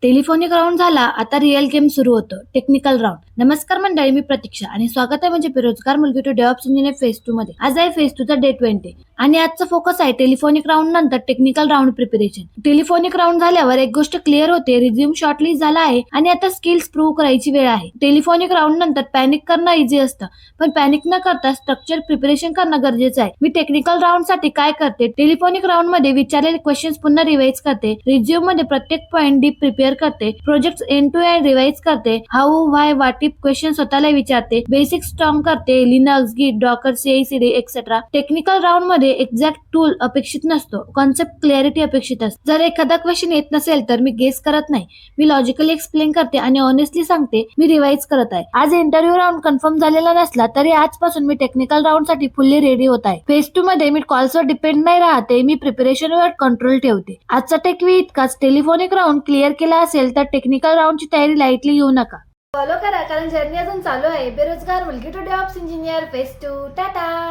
Telephonic round झाला, आता real game सुरू होतो. Technical round. नमस्कार मंडळी, मी प्रतीक्षा आणि स्वागत आहे म्हणजे बेरोजगार मुलगी टू डेव्हलप्स इंजिनियर फेज 2 मध्ये. आज आहे फेज 2 चा डे 20 आणि आजचा फोकस आहे टेलिफोनिक राऊंड नंतर technical round preparation. Telephonic round झाल्यावर एक गोष्ट क्लिअर होते, रिझ्यूम शॉर्टलिस्ट झाला आहे आणि आता स्किल्स प्रूव्ह करायची वेळ आहे. टेलिफोनिक राऊंड नंतर पॅनिक करणं इझी असतं, पण पॅनिक न करता स्ट्रक्चर प्रिपरेशन करणं गरजेचं आहे. मी टेक्निकल राऊंड साठी काय करते, टेलिफोनिक राऊंड मध्ये विचारलेले क्वेश्चन्स पुन्हा रिवाइज करते, रिझ्यूम मध्ये प्रत्येक पॉइंट डीप प्रिपेअर करते, project end to end revise करते, how why what if question स्वतःला विचारते, बेसिक स्ट्रॉंग करते, Linux Git Docker CI/CD etcetera. Technical round मध्ये एक्झॅक्ट टूल अपेक्षित नसतो, कॉन्सेप्ट क्लॅरिटी अपेक्षित असते. जर एखादा क्वेश्चन येत नसेल तर मी गेस करत नाही, मी लॉजिकली एक्सप्लेन करते आणि ऑनेस्टली सांगते मी रिवाइज करत आहे. आज इंटरव्ह्यू राऊंड कन्फर्म झालेला नसला तरी आजपासून मी टेक्निकल राऊंड साठी फुल्ली रेडी होत आहे. फेज 2 मध्ये मी कॉल्सवर डिपेंड नाही राहते, मी प्रिपरेशनवर कंट्रोल ठेवते. आजचा टेकवी इतकाच. टेलिफोनिक राऊंड क्लिअर केला असेल तर टेक्निकल राऊंडची तयारी लाईटली घेऊ नका. फॉलो करा, कारण जर्नी अजून चालू आहे. बेरोजगार मुलगी टू डेव्हलप्स इंजिनियर फेज 2. टाटा.